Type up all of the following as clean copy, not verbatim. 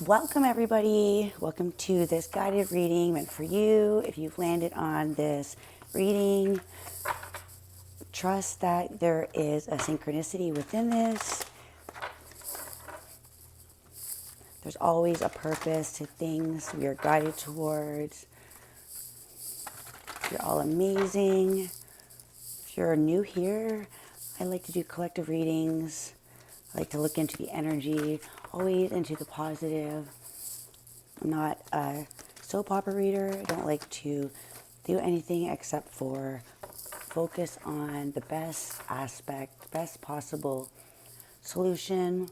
Welcome everybody. Welcome to this guided reading meant for you. If you've landed on this reading, trust that there is a synchronicity within this. There's always a purpose to things we are guided towards. You're all amazing. If you're new here, I like to do collective readings. I like to look into the energy, always into the positive. I'm not a soap opera reader. I don't like to do anything except for focus on the best aspect, best possible solution.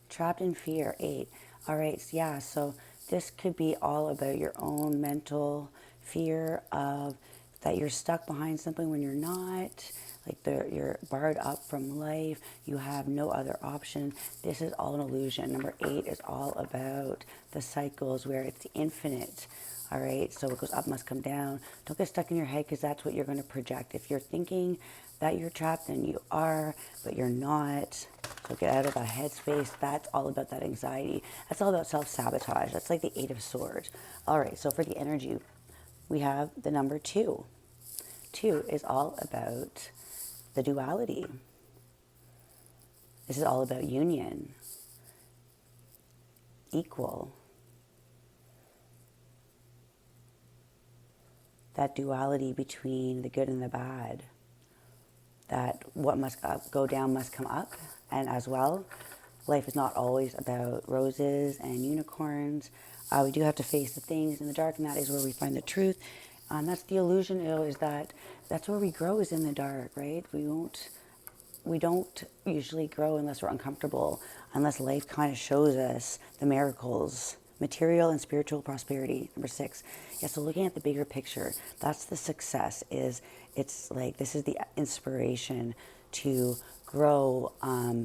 Trapped in fear, 8. All right, yeah, so this could be all about your own mental fear of that you're stuck behind something when you're not, like you're barred up from life, you have no other option. This is all an illusion. Number 8 is all about the cycles where it's infinite. All right, so what goes up must come down. Don't get stuck in your head because that's what you're going to project. If you're thinking that you're trapped, then you are, but you're not. So get out of that headspace. That's all about that anxiety. That's all about self-sabotage. That's like the 8 of Swords. All right, so for the energy, we have the number 2. 2 is all about the duality. This is all about union, equal. That duality between the good and the bad. That what must go down must come up. And as well, life is not always about roses and unicorns. We do have to face the things in the dark, and that is where we find the truth. That's the illusion, is that that's where we grow, is in the dark, right? We don't usually grow unless we're uncomfortable, unless life kind of shows us the miracles, material and spiritual prosperity. Number 6. Yeah, so looking at the bigger picture, that's the success. It's like this is the inspiration to grow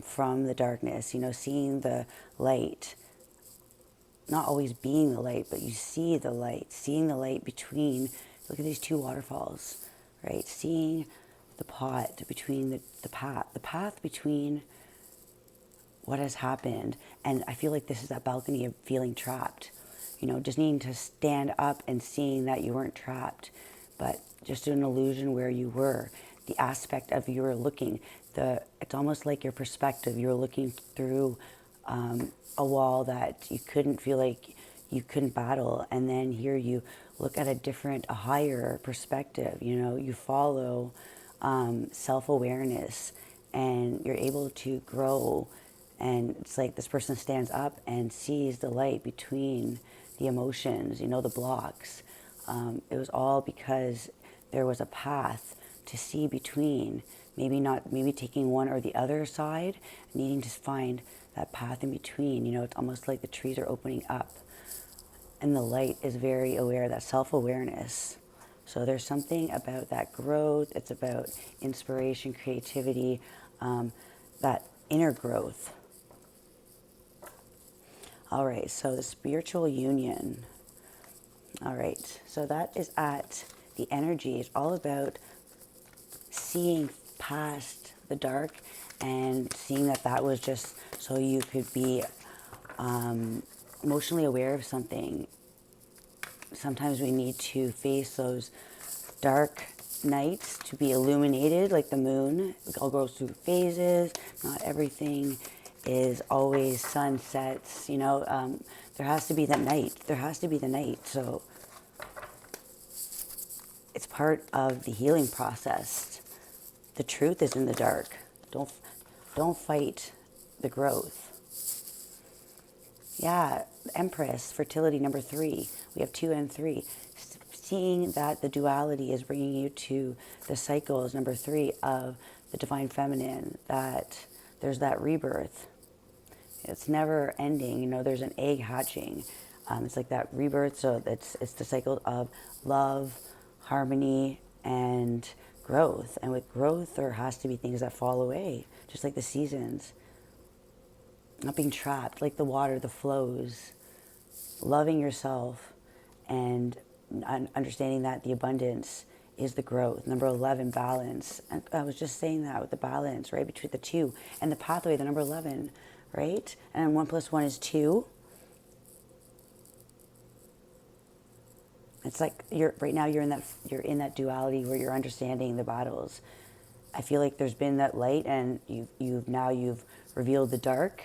from the darkness, seeing the light. Not always being the light, but you see the light, seeing the light between, look at these 2 waterfalls, right? Seeing the pot between the path between what has happened. And I feel like this is that balcony of feeling trapped, just needing to stand up and seeing that you weren't trapped, but just an illusion where you were. The aspect of you were looking, it's almost like your perspective. You were looking through a wall that you couldn't feel like you couldn't battle, and then here you look at a higher perspective. You follow self-awareness, and you're able to grow. And it's like this person stands up and sees the light between the emotions, the blocks. It was all because there was a path to see between, maybe taking one or the other side, needing to find that path in between. It's almost like the trees are opening up, and the light is very aware, that self-awareness. So there's something about that growth. It's about inspiration, creativity, that inner growth. All right, so the spiritual union. All right, so that is at the energy. It's all about seeing past the dark and seeing that was just so you could be emotionally aware of something. Sometimes we need to face those dark nights to be illuminated, like the moon. It all goes through phases. Not everything is always sunsets. There has to be that night. There has to be the night. So it's part of the healing process. The truth is in the dark. Don't fight the growth. Yeah, Empress, fertility, number 3. We have 2 and 3. Seeing that the duality is bringing you to the cycles, number 3, of the divine feminine, that there's that rebirth. It's never ending. There's an egg hatching. It's like that rebirth. So it's the cycle of love, harmony, and growth. And with growth, there has to be things that fall away, just like the seasons. Not being trapped, like the water, the flows. Loving yourself and understanding that the abundance is the growth. Number 11, balance. And I was just saying that with the balance, right, between the 2 and the pathway, the number 11, right? And 1 + 1 is 2. It's like right now you're in that duality where you're understanding the battles. I feel like there's been that light, and you've revealed the dark,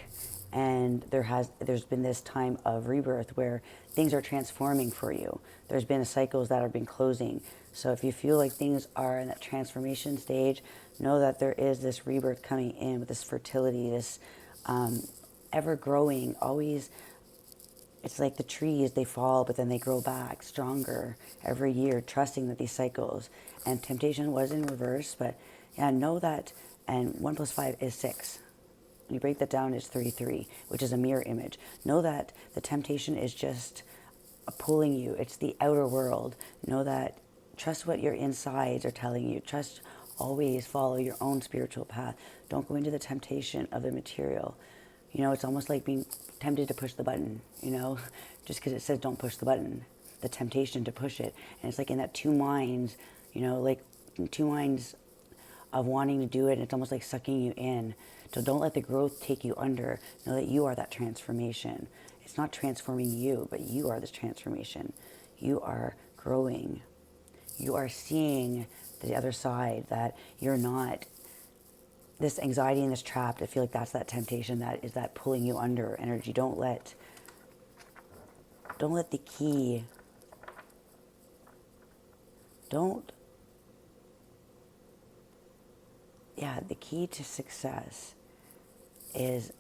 and there's been this time of rebirth where things are transforming for you. There's been cycles that have been closing. So if you feel like things are in that transformation stage, know that there is this rebirth coming in with this fertility, this ever growing, always. It's like the trees, they fall, but then they grow back stronger every year, trusting that these cycles. And temptation was in reverse, but yeah, know that. And 1 + 5 is 6. When you break that down, it's 33, which is a mirror image. Know that the temptation is just pulling you. It's the outer world. Know that, trust what your insides are telling you. Trust, always follow your own spiritual path. Don't go into the temptation of the material. You know, it's almost like being tempted to push the button, you know, just because it says don't push the button, the temptation to push it. And it's like in that two minds, you know, like two minds of wanting to do it, and it's almost like sucking you in. So don't let the growth take you under. Know that you are that transformation. It's not transforming you, but you are this transformation. You are growing. You are seeing the other side, that you're not this anxiety and this trapped. I feel like that's that temptation, that is that pulling you under energy. Don't let the key, the key to success is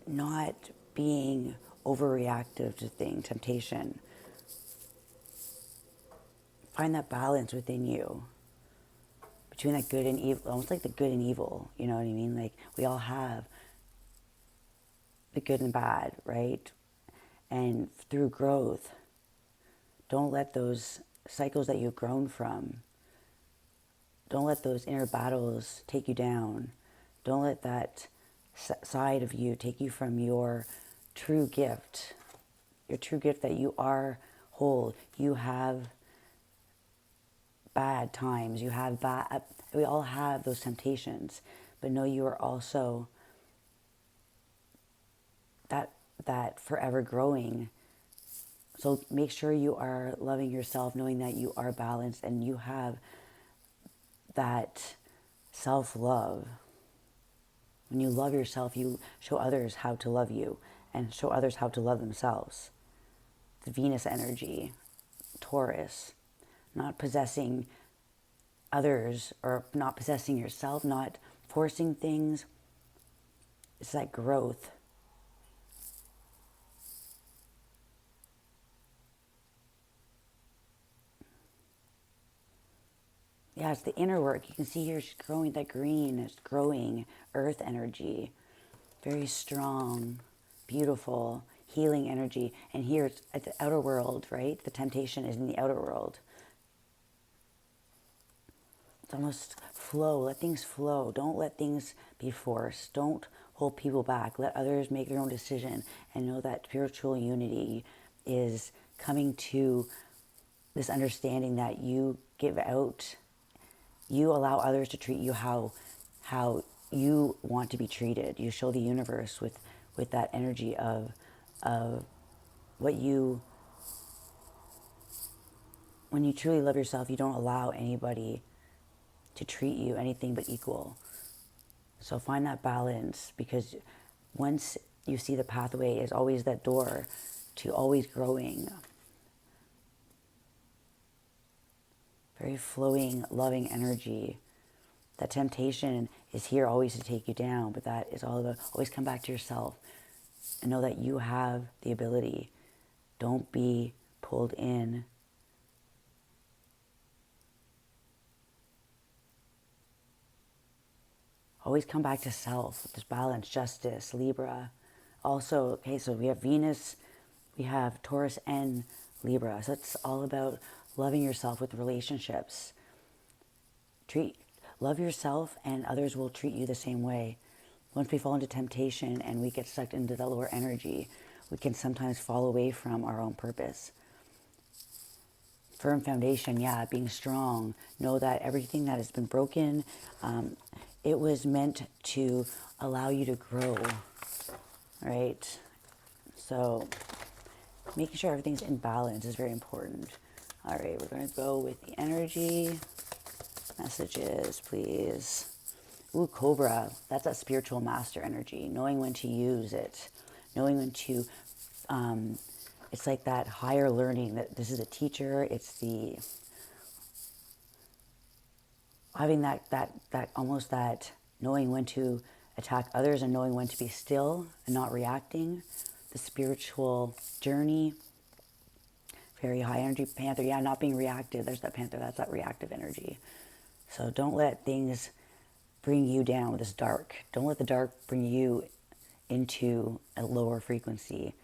not being overreactive to temptation. Find that balance within you between that good and evil, almost like the good and evil, you know what I mean? Like, we all have the good and bad, right? And through growth, don't let those cycles that you've grown from, don't let those inner battles take you down. Don't let that side of you take you from your true gift that you are whole. You have bad times, we all have those temptations, but know you are also that forever growing. So make sure you are loving yourself, knowing that you are balanced and you have that self-love. When you love yourself, you show others how to love you and show others how to love themselves. The Venus energy, Taurus, not possessing others or not possessing yourself, not forcing things. It's that growth. Yeah, it's the inner work. You can see here she's growing that green. It's growing earth energy. Very strong, beautiful, healing energy. And here it's at the outer world, right? The temptation is in the outer world. It's almost flow. Let things flow. Don't let things be forced. Don't hold people back. Let others make their own decision. And know that spiritual unity is coming to this understanding that you give out. You allow others to treat you how you want to be treated. You show the universe with that energy of what you, when you truly love yourself, you don't allow anybody to treat you anything but equal. So find that balance, because once you see the pathway is always that door to always growing. Very flowing, loving energy. That temptation is here always to take you down, but that is all about always come back to yourself and know that you have the ability. Don't be pulled in. Always come back to self, this balance, justice, Libra. Also, okay, so we have Venus, we have Taurus and Libra. So it's all about loving yourself with relationships. Love yourself and others will treat you the same way. Once we fall into temptation and we get sucked into the lower energy, we can sometimes fall away from our own purpose. Firm foundation, yeah, being strong. Know that everything that has been broken, it was meant to allow you to grow, right? So making sure everything's in balance is very important. All right, we're going to go with the energy messages, please. Ooh, Cobra. That's that spiritual master energy. Knowing when to use it. Knowing when to... it's like that higher learning. That this is a teacher. It's the... having that almost that knowing when to attack others and knowing when to be still and not reacting. The spiritual journey. Very high energy Panther. Yeah, not being reactive. There's that Panther. That's that reactive energy. So don't let things bring you down with this dark. Don't let the dark bring you into a lower frequency.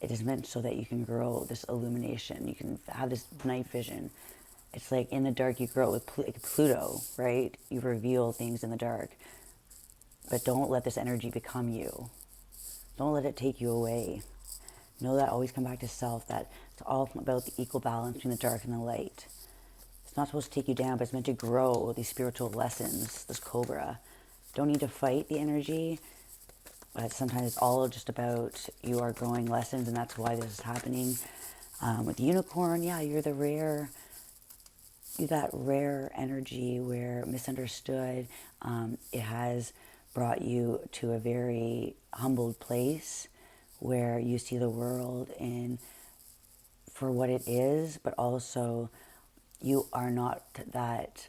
It is meant so that you can grow this illumination. You can have this night vision. It's like in the dark you grow with Pluto, right? You reveal things in the dark. But don't let this energy become you. Don't let it take you away. Know that, always come back to self, that it's all about the equal balance between the dark and the light. It's not supposed to take you down, but it's meant to grow these spiritual lessons, this Cobra. Don't need to fight the energy, but sometimes it's all just about you are growing lessons, and that's why this is happening. With the Unicorn, yeah, you're that rare energy where misunderstood. It has brought you to a very humbled place where you see the world for what it is, but also you are not that,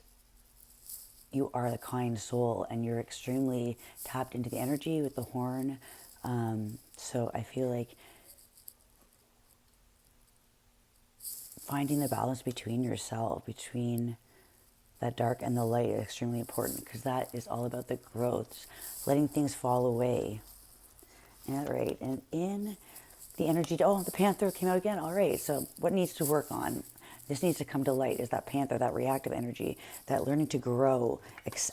you are the kind soul, and you're extremely tapped into the energy with the horn. So I feel like finding the balance between yourself, between that dark and the light is extremely important, because that is all about the growth, letting things fall away. All right, and in the energy, oh, the Panther came out again. All right, so what needs to work on? This needs to come to light, is that Panther, that reactive energy, that learning to grow,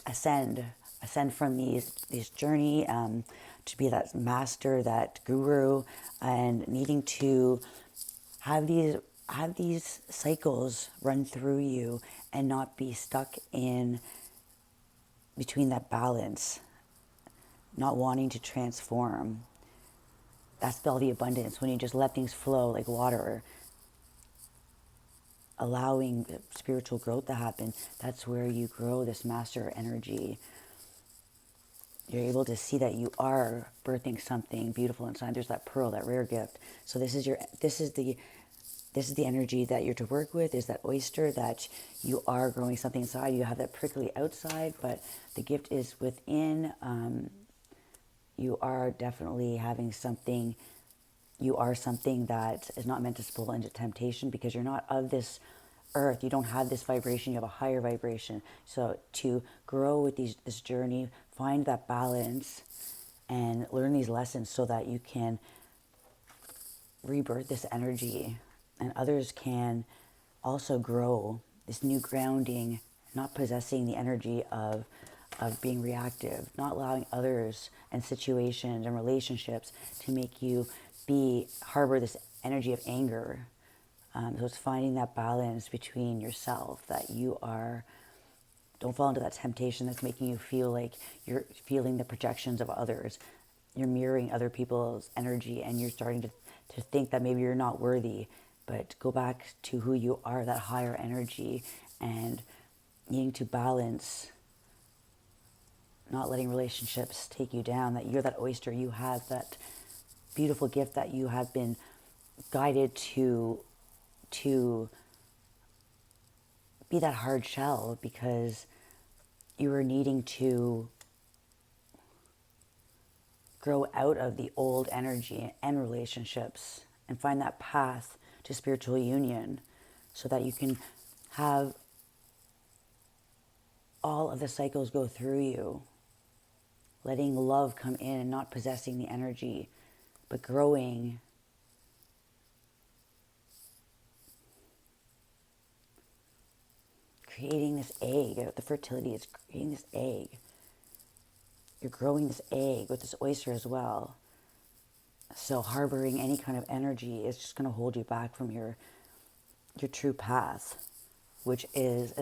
ascend from this journey, to be that master, that guru, and needing to have these cycles run through you and not be stuck in between that balance, not wanting to transform. That's all the abundance, when you just let things flow like water, allowing spiritual growth to happen. That's where you grow this master energy. You're able to see that you are birthing something beautiful inside. There's that pearl, that rare gift. So this is the energy that you're to work with, is that oyster, that you are growing something inside. You have that prickly outside, but the gift is within. You are definitely having something. You are something that is not meant to spill into temptation, because you're not of this earth. You don't have this vibration. You have a higher vibration. So to grow with this journey, find that balance and learn these lessons so that you can rebirth this energy, and others can also grow this new grounding, not possessing the energy of being reactive, not allowing others and situations and relationships to make you harbor this energy of anger. So it's finding that balance between yourself, that don't fall into that temptation that's making you feel like you're feeling the projections of others. You're mirroring other people's energy, and you're starting to think that maybe you're not worthy. But go back to who you are, that higher energy, and needing to balance, not letting relationships take you down, that you're that oyster. You have that beautiful gift that you have been guided to be that hard shell, because you are needing to grow out of the old energy and relationships and find that path to spiritual union, so that you can have all of the cycles go through you, letting love come in and not possessing the energy, but growing. Creating this egg. The fertility is creating this egg. You're growing this egg with this oyster as well. So harboring any kind of energy is just going to hold you back from your true path, which is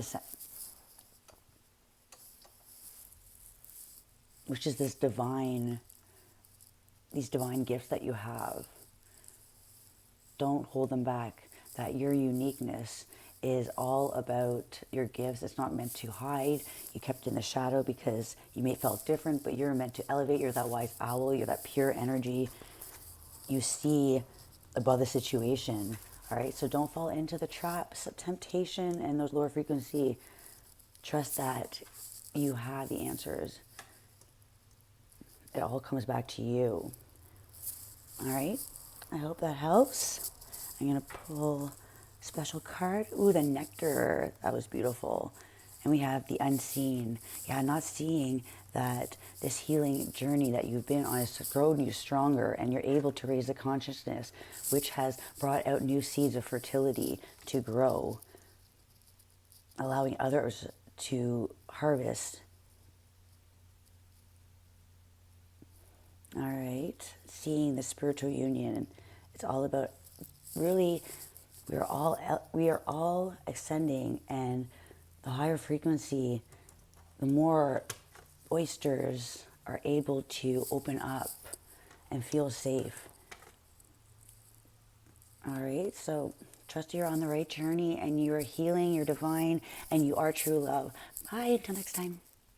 these divine gifts that you have. don't hold them back, that your uniqueness is all about your gifts. It's not meant to hide. You kept in the shadow because you may felt different, but you're meant to elevate. You're that wise owl. You're that pure energy. You see above the situation. All right, so don't fall into the traps of temptation and those lower frequency. Trust that you have the answers. It all comes back to you. All right, I hope that helps. I'm going to pull a special card. Ooh, the nectar. That was beautiful. And we have the unseen. Yeah, not seeing that this healing journey that you've been on has grown you stronger, and you're able to raise the consciousness, which has brought out new seeds of fertility to grow, allowing others to harvest. All right, seeing the spiritual union. It's all about really, we are all ascending, and the higher frequency, the more oysters are able to open up and feel safe. All right, so trust you're on the right journey, and you are healing, you're divine, and you are true love. Bye, until next time.